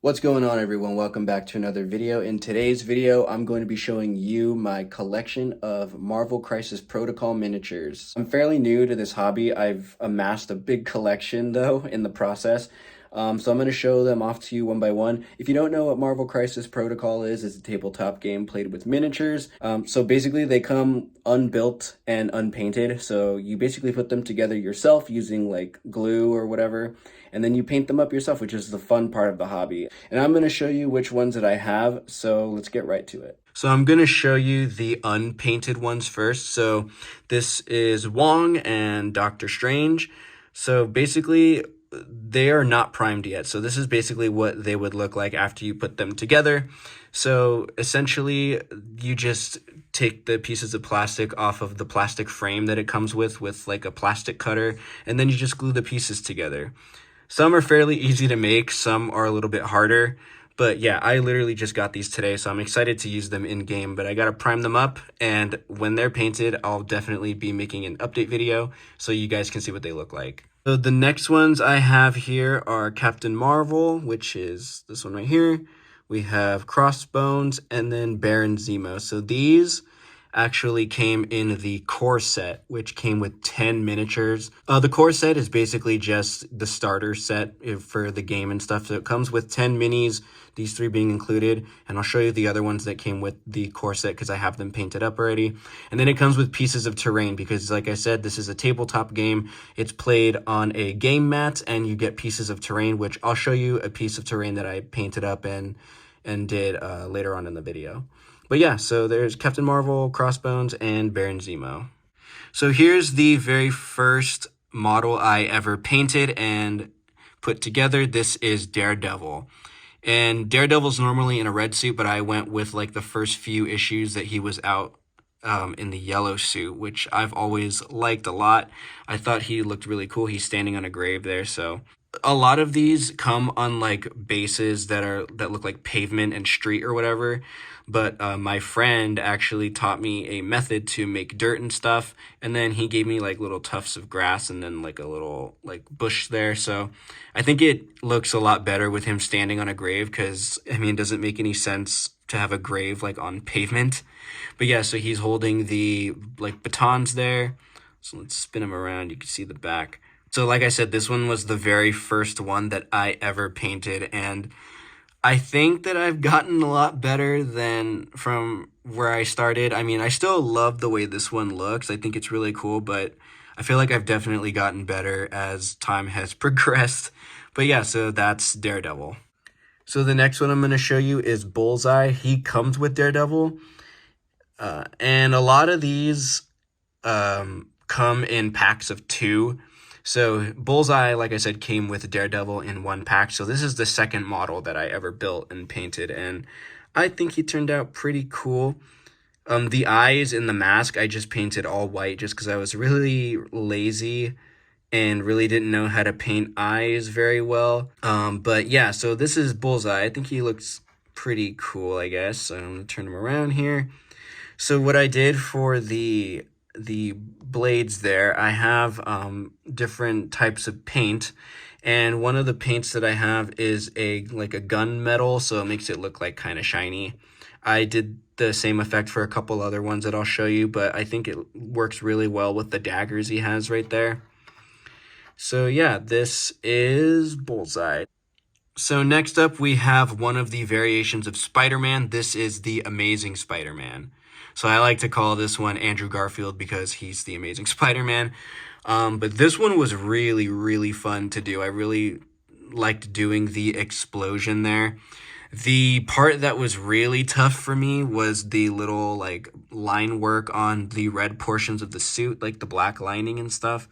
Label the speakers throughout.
Speaker 1: What's going on, everyone? Welcome back to another video. In today's video, I'm going to be showing you my collection of Marvel Crisis Protocol miniatures. I'm fairly new to this hobby. I've amassed a big collection though in the process. So I'm going to show them off to you one by one. If you don't know what Marvel Crisis Protocol is, it's a tabletop game played with miniatures. So basically they come unbuilt and unpainted. So you basically put them together yourself using like glue or whatever, and then you paint them up yourself, which is the fun part of the hobby. And I'm going to show you which ones that I have. So let's get right to it. So I'm going to show you the unpainted ones first. So this is Wong and Doctor Strange. So basically they are not primed yet. So this is basically what they would look like after you put them together. So essentially you just take the pieces of plastic off of the plastic frame that it comes with like a plastic cutter, and then you just glue the pieces together. Some are fairly easy to make, some are a little bit harder. But yeah, I literally just got these today, so I'm excited to use them in game, but I gotta prime them up, and when they're painted, I'll definitely be making an update video so you guys can see what they look like. So the next ones I have here are Captain Marvel, which is this one right here. We have Crossbones, and then Baron Zemo. So these actually came in the core set, which came with 10 miniatures. The core set is basically just the starter set for the game and stuff. So it comes with 10 minis, these 3 being included. And I'll show you the other ones that came with the core set because I have them painted up already. And then it comes with pieces of terrain because, like I said, this is a tabletop game. It's played on a game mat and you get pieces of terrain, which I'll show you a piece of terrain that I painted up and did later on in the video. But yeah, so there's Captain Marvel, Crossbones, and Baron Zemo. So here's the very first model I ever painted and put together. This is Daredevil. And Daredevil's normally in a red suit, but I went with like the first few issues that he was out in the yellow suit, which I've always liked a lot. I thought he looked really cool. He's standing on a grave there, so a lot of these come on like bases that look like pavement and street or whatever. But my friend actually taught me a method to make dirt and stuff, and then he gave me like little tufts of grass and then like a little like bush there. So I think it looks a lot better with him standing on a grave because, I mean, it doesn't make any sense to have a grave like on pavement. But yeah, so he's holding the like batons there. So let's spin him around. You can see the back. So like I said, this one was the very first one that I ever painted, and I think that I've gotten a lot better than from where I started. I mean, I still love the way this one looks. I think it's really cool, but I feel like I've definitely gotten better as time has progressed. But yeah, so that's Daredevil. So the next one I'm going to show you is Bullseye. He comes with Daredevil. And a lot of these come in packs of 2. So Bullseye, like I said, came with Daredevil in 1 pack. So this is the second model that I ever built and painted, and I think he turned out pretty cool. The eyes in the mask, I just painted all white just because I was really lazy and really didn't know how to paint eyes very well. But yeah, so this is Bullseye. I think he looks pretty cool, I guess. So I'm going to turn him around here. So what I did for the blades there, I have different types of paint, and one of the paints that I have is like a gunmetal, so it makes it look like kind of shiny. I did the same effect for a couple other ones that I'll show you, but I think it works really well with the daggers he has right there. So yeah, this is Bullseye. So next up we have one of the variations of Spider-Man. This is the Amazing Spider-Man. So I like to call this one Andrew Garfield because he's the Amazing Spider-Man. But this one was really, really fun to do. I really liked doing the explosion there. The part that was really tough for me was the little like line work on the red portions of the suit, like the black lining and stuff.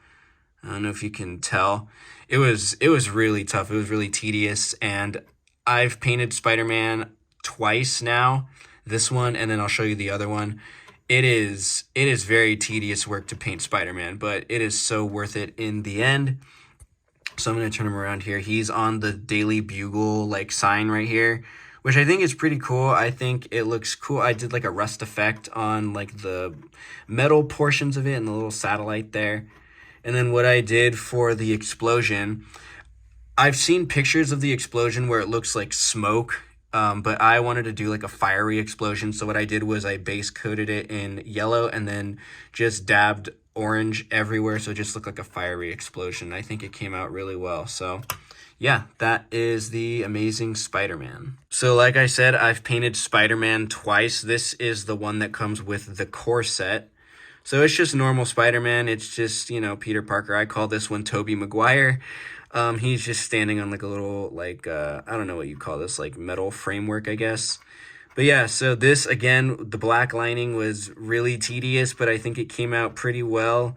Speaker 1: I don't know if you can tell. It was really tough. It was really tedious, and I've painted Spider-Man twice now. This one, and then I'll show you the other one. It is very tedious work to paint Spider-Man, but it is so worth it in the end. So I'm going to turn him around here. He's on the Daily Bugle like sign right here, which I think is pretty cool. I think it looks cool. I did like a rust effect on like the metal portions of it and the little satellite there. And then what I did for the explosion, I've seen pictures of the explosion where it looks like smoke, but I wanted to do like a fiery explosion. So what I did was I base coated it in yellow and then just dabbed orange everywhere, so it just looked like a fiery explosion. I think it came out really well. So yeah, that is the Amazing Spider-Man. So like I said, I've painted Spider-Man twice. This is the one that comes with the core set. So it's just normal Spider-Man. It's just, you know, Peter Parker. I call this one Tobey Maguire. He's just standing on like a little, like, I don't know what you call this, like metal framework, I guess. But yeah, so this, again, the black lining was really tedious, but I think it came out pretty well.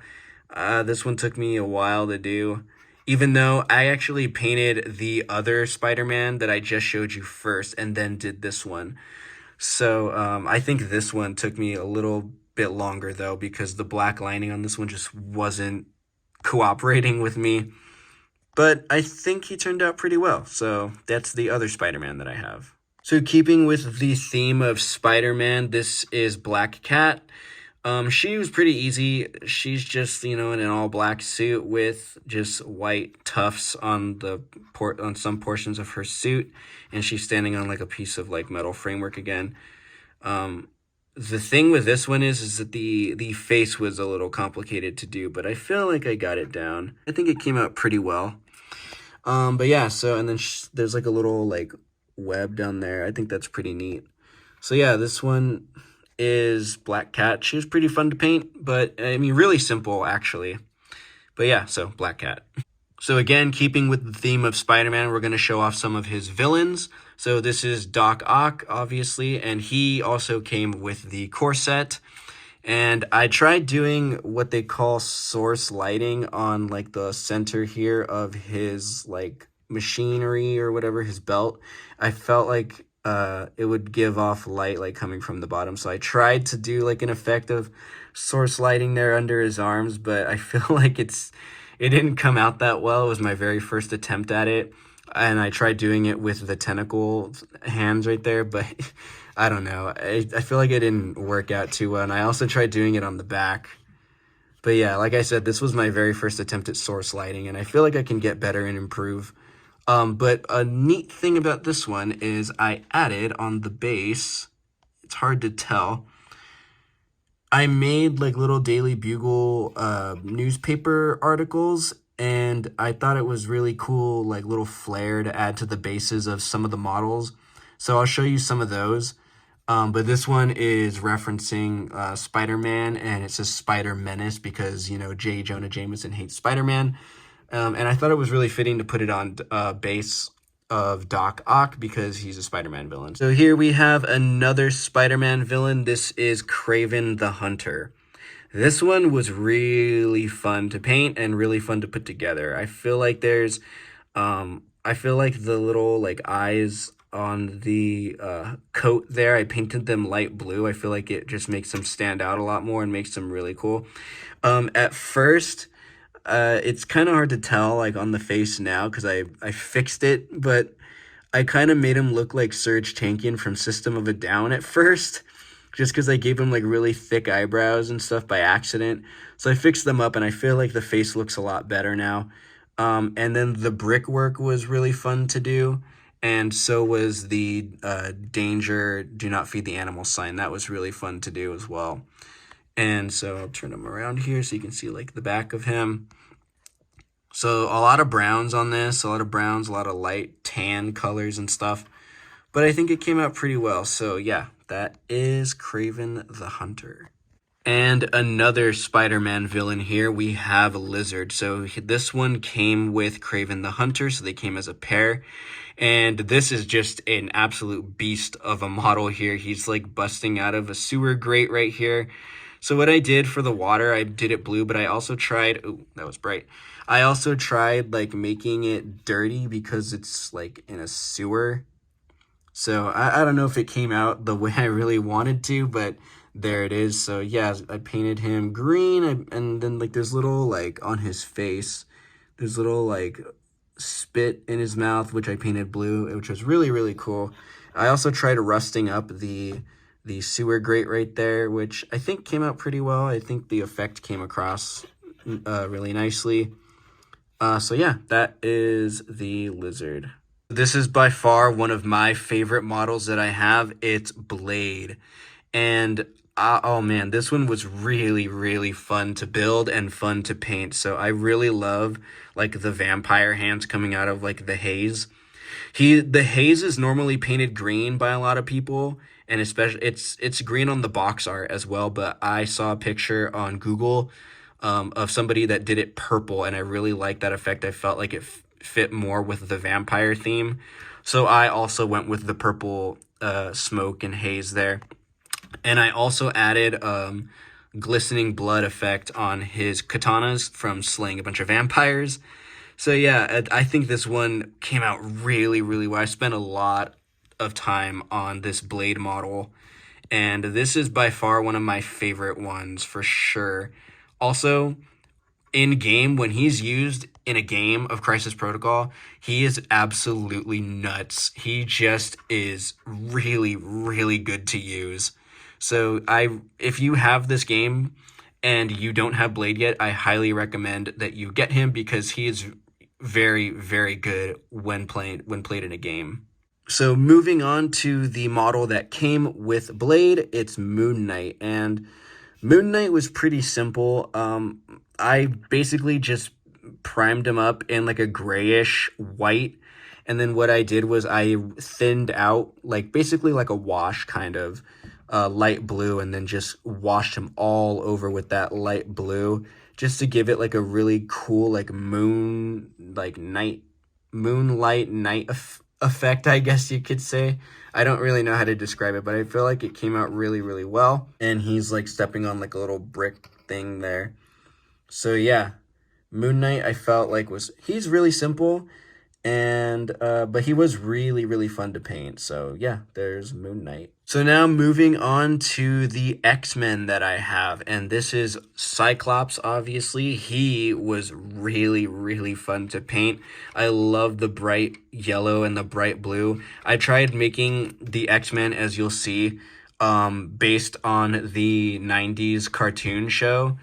Speaker 1: This one took me a while to do, even though I actually painted the other Spider-Man that I just showed you first and then did this one. So I think this one took me a little bit longer, though, because the black lining on this one just wasn't cooperating with me. But I think he turned out pretty well. So that's the other Spider-Man that I have. So keeping with the theme of Spider-Man, this is Black Cat. She was pretty easy. She's just, you know, in an all black suit with just white tufts on on some portions of her suit, and she's standing on like a piece of like metal framework again. The thing with this one is that the face was a little complicated to do, but I feel like I got it down. I think it came out pretty well. But yeah, so and then there's like a little like web down there. I think that's pretty neat. So yeah, this one is Black Cat. She was pretty fun to paint, but I mean really simple actually. But yeah, so Black Cat. So again, keeping with the theme of Spider-Man, we're going to show off some of his villains. So this is Doc Ock, obviously, and he also came with the core set. And I tried doing what they call source lighting on like the center here of his like machinery or whatever, his belt. I felt like it would give off light like coming from the bottom. So I tried to do like an effect of source lighting there under his arms, but I feel like it didn't come out that well. It was my very first attempt at it. And I tried doing it with the tentacle hands right there, but I don't know. I feel like it didn't work out too well. And I also tried doing it on the back. But yeah, like I said, this was my very first attempt at source lighting, and I feel like I can get better and improve. But a neat thing about this one is I added on the base, it's hard to tell, I made like little Daily Bugle newspaper articles, and I thought it was really cool, like little flair to add to the bases of some of the models. So I'll show you some of those. But this one is referencing Spider-Man, and it says Spider-Menace because, you know, J. Jonah Jameson hates Spider-Man. And I thought it was really fitting to put it on base of Doc Ock because he's a Spider-Man villain. So here we have another Spider-Man villain. This is Kraven the Hunter. This one was really fun to paint and really fun to put together. I feel like there's, I feel like the little like eyes on the coat there, I painted them light blue. I feel like it just makes them stand out a lot more and makes them really cool. At first, it's kind of hard to tell like on the face now because I fixed it, but I kind of made him look like Serge Tankian from System of a Down at first, just because I gave him like really thick eyebrows and stuff by accident. So I fixed them up, and I feel like the face looks a lot better now. And then the brickwork was really fun to do, and so was the danger, do not feed the animal sign. That was really fun to do as well. And so I'll turn him around here so you can see like the back of him. So a lot of browns on this, a lot of browns, a lot of light tan colors and stuff. But I think it came out pretty well. So yeah, that is Kraven the Hunter. And another Spider-Man villain here, we have Lizard. So this one came with Kraven the Hunter, so they came as a pair. And this is just an absolute beast of a model here. He's like busting out of a sewer grate right here. So what I did for the water, I did it blue, but I also tried, oh, that was bright. I also tried like making it dirty because it's like in a sewer. So I don't know if it came out the way I really wanted to, but there it is. So yeah, I painted him green, and then like there's little like on his face, there's little like spit in his mouth, which I painted blue, which was really, really cool. I also tried rusting up the sewer grate right there, which I think came out pretty well. I think the effect came across really nicely. So yeah, that is the lizard. This is by far one of my favorite models that I have. It's Blade. And oh man, this one was really, really fun to build and fun to paint. So I really love like the vampire hands coming out of like the haze. The haze is normally painted green by a lot of people, and especially it's green on the box art as well. But I saw a picture on Google of somebody that did it purple, and I really liked that effect. I felt like it fit more with the vampire theme, so I also went with the purple smoke and haze there. And I also added glistening blood effect on his katanas from slaying a bunch of vampires. So yeah, I think this one came out really, really well. I spent a lot of time on this Blade model, and this is by far one of my favorite ones for sure. Also, in game, when he's used in a game of Crisis Protocol, he is absolutely nuts. He just is really, really good to use. So if you have this game and you don't have Blade yet, I highly recommend that you get him because he is very, very good when played in a game. So moving on to the model that came with Blade, it's Moon Knight, and Moon Knight was pretty simple. I basically just primed him up in like a grayish white, and then what I did was I thinned out like basically like a wash kind of light blue, and then just washed him all over with that light blue just to give it like a really cool like moonlight night effect, I guess you could say. I don't really know how to describe it, but I feel like it came out really, really well. And he's like stepping on like a little brick thing there. So yeah, Moon Knight I felt like he's really simple, and but he was really, really fun to paint. So yeah, there's Moon Knight. So now moving on to the X-Men that I have, and this is Cyclops. Obviously he was really, really fun to paint. I love the bright yellow and the bright blue. I tried making the X-Men, as you'll see, based on the 90s cartoon show.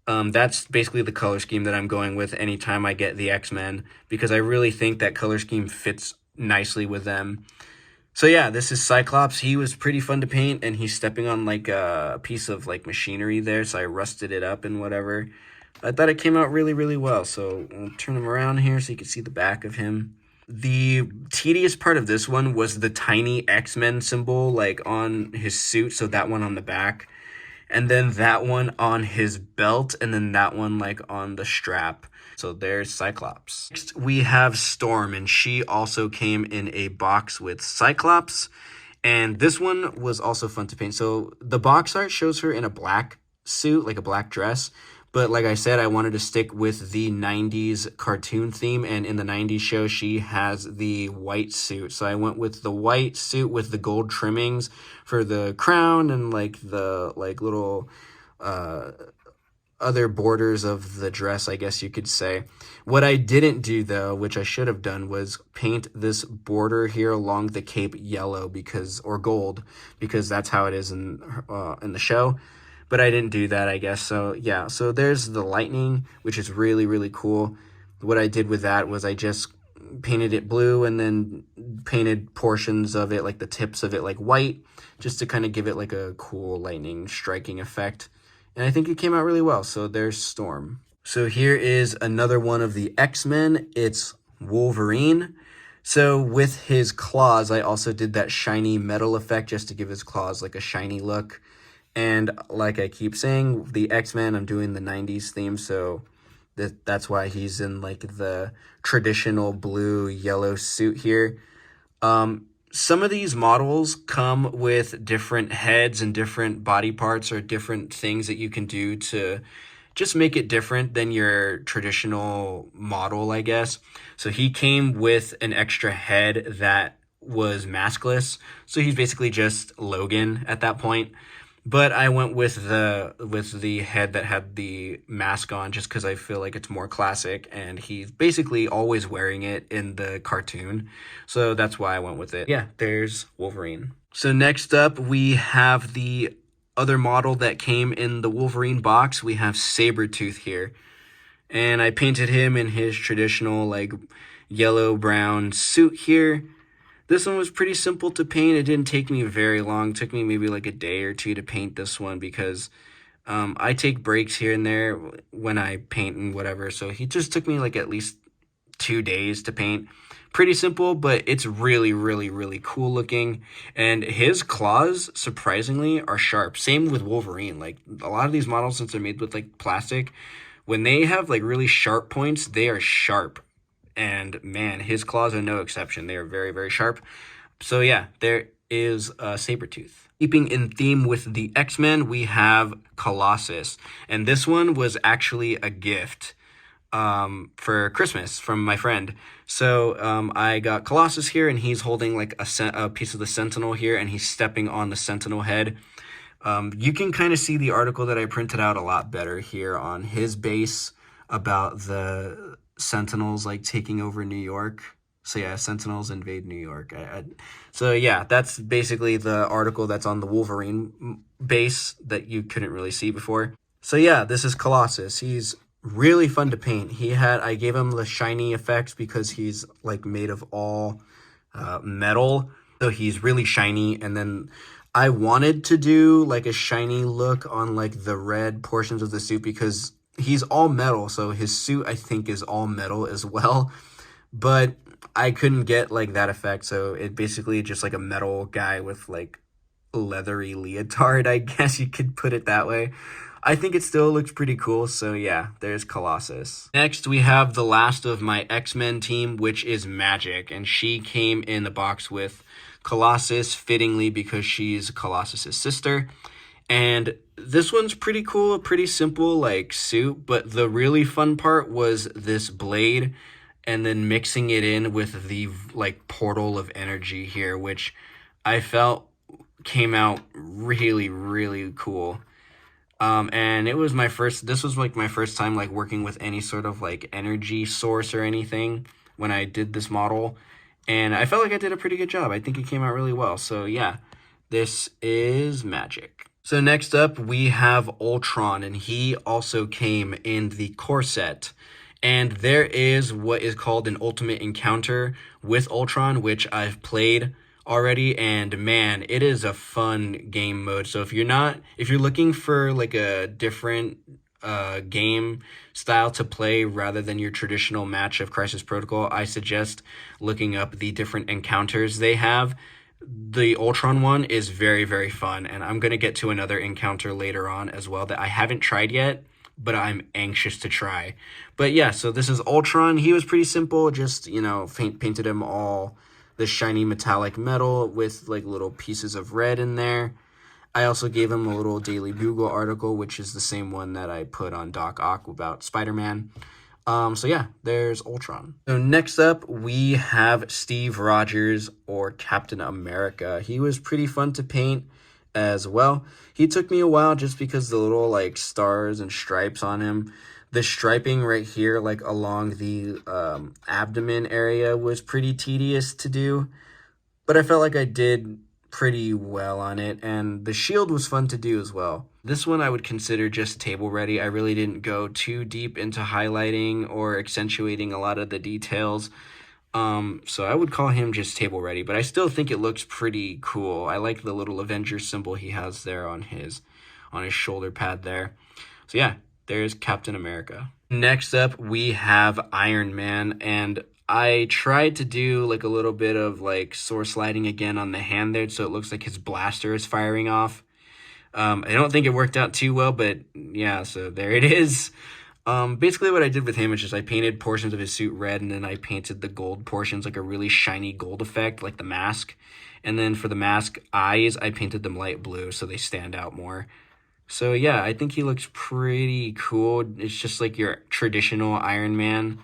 Speaker 1: That's basically the color scheme that I'm going with anytime I get the X-Men, because I really think that color scheme fits nicely with them. So yeah, this is Cyclops. He was pretty fun to paint, and he's stepping on like a piece of like machinery there, so I rusted it up and whatever. I thought it came out really, really well. So I'll turn him around here so you can see the back of him. The tedious part of this one was the tiny X-Men symbol like on his suit, so that one on the back, and then that one on his belt, and then that one like on the strap. So there's Cyclops. Next we have Storm, and she also came in a box with Cyclops, and this one was also fun to paint. So the box art shows her in a black suit, like a black dress, but like I said, I wanted to stick with the 90s cartoon theme, and in the 90s show, she has the white suit. So I went with the white suit with the gold trimmings for the crown and like the like little other borders of the dress, I guess you could say. What I didn't do though, which I should have done, was paint this border here along the cape yellow or gold, because that's how it is in the show. But I didn't do that, I guess. So yeah, so there's the lightning, which is really, really cool. What I did with that was I just painted it blue and then painted portions of it, like the tips of it, like white, just to kind of give it like a cool lightning striking effect. And I think it came out really well. So there's Storm. So here is another one of the X-Men. It's Wolverine. So with his claws, I also did that shiny metal effect just to give his claws like a shiny look. And like I keep saying, the X-Men, I'm doing the 90s theme, so that's why he's in like the traditional blue yellow suit here. Some of these models come with different heads and different body parts or different things that you can do to just make it different than your traditional model, I guess. So he came with an extra head that was maskless, so he's basically just Logan at that point. But I went with the head that had the mask on just because I feel like it's more classic, and he's basically always wearing it in the cartoon. So that's why I went with it. Yeah, there's Wolverine. So next up, we have the other model that came in the Wolverine box. We have Sabretooth here. And I painted him in his traditional like yellow-brown suit here. This one was pretty simple to paint. It didn't take me very long. It took me maybe like a day or two to paint this one because I take breaks here and there when I paint and whatever. So he just took me like at least 2 days to paint. Pretty simple, but it's really, really, really cool looking. And his claws, surprisingly, are sharp. Same with Wolverine. Like a lot of these models, since they're made with like plastic, when they have like really sharp points, they are sharp. And man, his claws are no exception. They are very, very sharp. So yeah, there is Sabretooth. Keeping in theme with the X-Men, we have Colossus. And this one was actually a gift for Christmas from my friend. So I got Colossus here, and he's holding like a piece of the Sentinel here, and he's stepping on the Sentinel head. You can kind of see the article that I printed out a lot better here on his base about the Sentinels like taking over New York. So yeah, Sentinels invade New York. So yeah, that's basically the article that's on the Wolverine base that you couldn't really see before. So yeah, this is Colossus. He's really fun to paint. I gave him the shiny effects because he's like made of all metal. So he's really shiny. And then I wanted to do like a shiny look on like the red portions of the suit because he's all metal. So his suit, I think, is all metal as well. But I couldn't get like that effect. So it basically just like a metal guy with like leathery leotard, I guess you could put it that way. I think it still looks pretty cool, so yeah, there's Colossus. Next, we have the last of my X-Men team, which is Magik, and she came in the box with Colossus, fittingly because she's Colossus's sister. And this one's pretty cool, a pretty simple like suit, but the really fun part was this blade and then mixing it in with the like portal of energy here, which I felt came out really, really cool. And this was like my first time like working with any sort of like energy source or anything when I did this model. And I felt like I did a pretty good job. I think it came out really well. So yeah, this is Magik. So next up we have Ultron, and he also came in the core set. And there is what is called an ultimate encounter with Ultron, which I've played already, and man, it is a fun game mode. So if you're looking for like a different game style to play rather than your traditional match of Crisis Protocol, I suggest looking up the different encounters they have. The Ultron one is very, very fun, and I'm going to get to another encounter later on as well that I haven't tried yet, but I'm anxious to try. But yeah, so this is Ultron. He was pretty simple, just, painted him all this shiny metallic metal with like little pieces of red in there. I also gave him a little Daily Bugle article, which is the same one that I put on Doc Ock about Spider-Man. So yeah, there's Ultron. So next up, we have Steve Rogers, or Captain America. He was pretty fun to paint as well. He took me a while just because the little like stars and stripes on him. The striping right here, like along the abdomen area, was pretty tedious to do, but I felt like I did pretty well on it, and the shield was fun to do as well. This one I would consider just table ready. I really didn't go too deep into highlighting or accentuating a lot of the details, so I would call him just table ready, but I still think it looks pretty cool. I like the little Avenger symbol he has there on his shoulder pad there. So yeah, there's Captain America. Next up, we have Iron Man, and I tried to do like a little bit of like source lighting again on the hand there, so it looks like his blaster is firing off. I don't think it worked out too well, but yeah, so there it is. Basically what I did with him is just I painted portions of his suit red, and then I painted the gold portions like a really shiny gold effect, like the mask. And then for the mask eyes, I painted them light blue so they stand out more. So yeah, I think he looks pretty cool. It's just like your traditional Iron Man.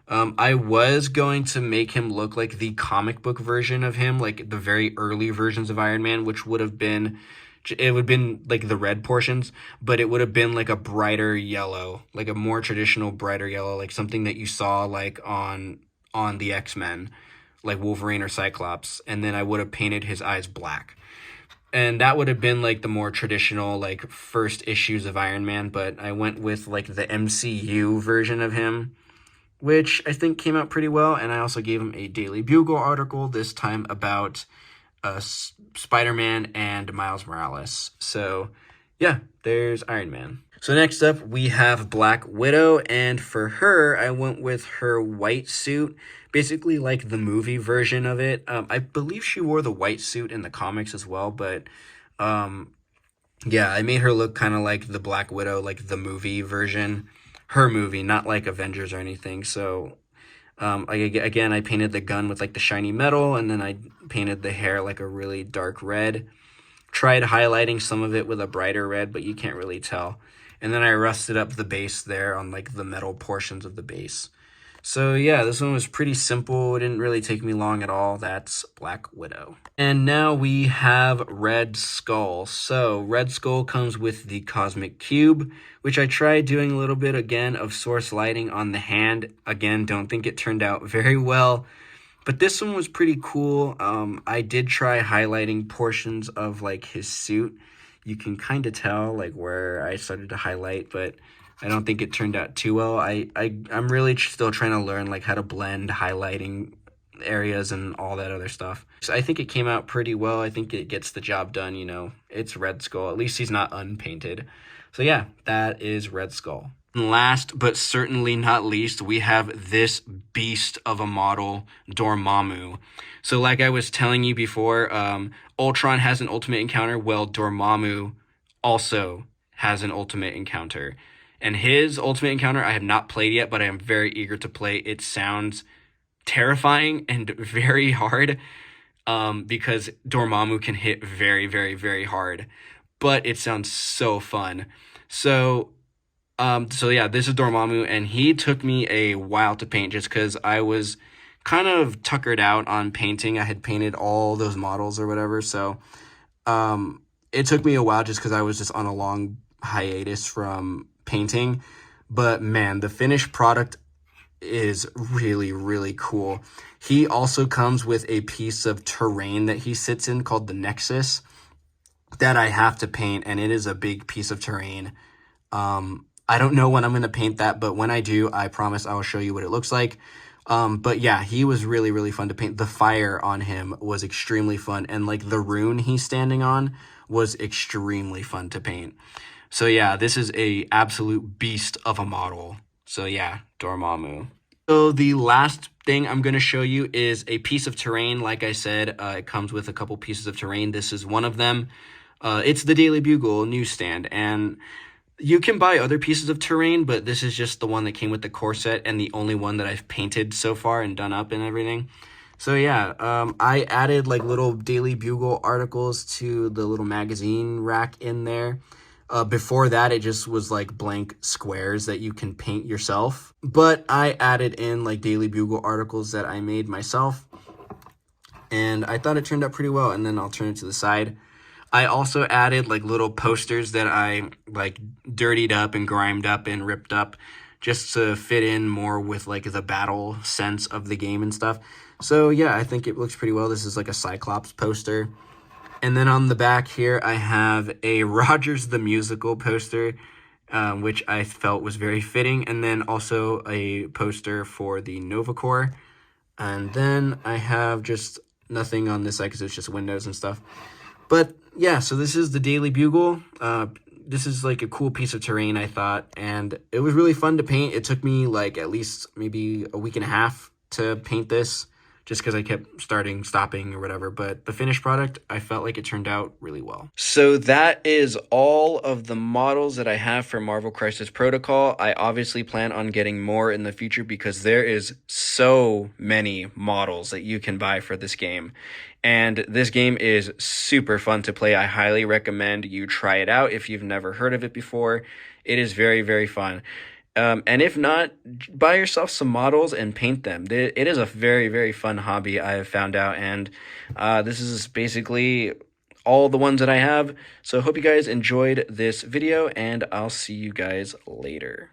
Speaker 1: I was going to make him look like the comic book version of him, like the very early versions of Iron Man, which would have been like the red portions, but it would have been like a brighter yellow, like a more traditional brighter yellow, like something that you saw like on the X-Men, like Wolverine or Cyclops, and then I would have painted his eyes black. And that would have been like the more traditional, like first issues of Iron Man, but I went with like the MCU version of him, which I think came out pretty well. And I also gave him a Daily Bugle article, this time about Spider-Man and Miles Morales. So yeah, there's Iron Man. So next up, we have Black Widow, and for her, I went with her white suit, basically like the movie version of it. I believe she wore the white suit in the comics as well, but um, yeah, I made her look kind of like the Black Widow, like the movie version, her movie, not like Avengers or anything. So again, I painted the gun with like the shiny metal, and then I painted the hair like a really dark red. Tried highlighting some of it with a brighter red, but you can't really tell. And then I rusted up the base there on like the metal portions of the base. So yeah, this one was pretty simple. It didn't really take me long at all. That's Black Widow. And now we have Red Skull. So Red Skull comes with the Cosmic Cube, which I tried doing a little bit again of source lighting on the hand. Again, don't think it turned out very well. But this one was pretty cool. I did try highlighting portions of like his suit. You can kind of tell like where I started to highlight, but I don't think it turned out too well. I'm really still trying to learn like how to blend highlighting areas and all that other stuff. So I think it came out pretty well. I think it gets the job done, you know. It's Red Skull. At least he's not unpainted. So yeah, that is Red Skull. And last but certainly not least, we have this beast of a model, Dormammu. So like I was telling you before, Ultron has an ultimate encounter. Well, Dormammu also has an ultimate encounter. And his ultimate encounter I have not played yet, but I am very eager to play. It sounds terrifying and very hard because Dormammu can hit very, very, very hard. But it sounds so fun. So yeah, this is Dormammu, and he took me a while to paint just because I was kind of tuckered out on painting. I had painted all those models or whatever, so it took me a while just because I was just on a long hiatus from painting. But man, the finished product is really, really cool. He also comes with a piece of terrain that he sits in called the Nexus that I have to paint, and it is a big piece of terrain. I don't know when I'm going to paint that, but when I do, I promise I will show you what it looks like. But yeah, he was really, really fun to paint. The fire on him was extremely fun, and like the rune he's standing on was extremely fun to paint. So yeah, this is a absolute beast of a model. So yeah, Dormammu. So the last thing I'm going to show you is a piece of terrain. Like I said, it comes with a couple pieces of terrain. This is one of them. It's the Daily Bugle newsstand, and you can buy other pieces of terrain, but this is just the one that came with the core set and the only one that I've painted so far and done up and everything. So yeah, I added like little Daily Bugle articles to the little magazine rack in there. Before that, it just was like blank squares that you can paint yourself. But I added in like Daily Bugle articles that I made myself. And I thought it turned out pretty well, and then I'll turn it to the side. I also added like little posters that I like dirtied up and grimed up and ripped up just to fit in more with like the battle sense of the game and stuff. So yeah, I think it looks pretty well. This is like a Cyclops poster. And then on the back here, I have a Rogers the Musical poster, which I felt was very fitting. And then also a poster for the Nova Corps. And then I have just nothing on this side because it's just windows and stuff. But yeah, so this is the Daily Bugle. This is like a cool piece of terrain, I thought, and it was really fun to paint. It took me like at least maybe a week and a half to paint this just because I kept starting, stopping, or whatever. But the finished product, I felt like it turned out really well. So that is all of the models that I have for Marvel Crisis Protocol. I obviously plan on getting more in the future because there is so many models that you can buy for this game. And this game is super fun to play. I highly recommend you try it out if you've never heard of it before. It is very, very fun. And if not, buy yourself some models and paint them. It is a very, very fun hobby, I have found out. And this is basically all the ones that I have. So I hope you guys enjoyed this video, and I'll see you guys later.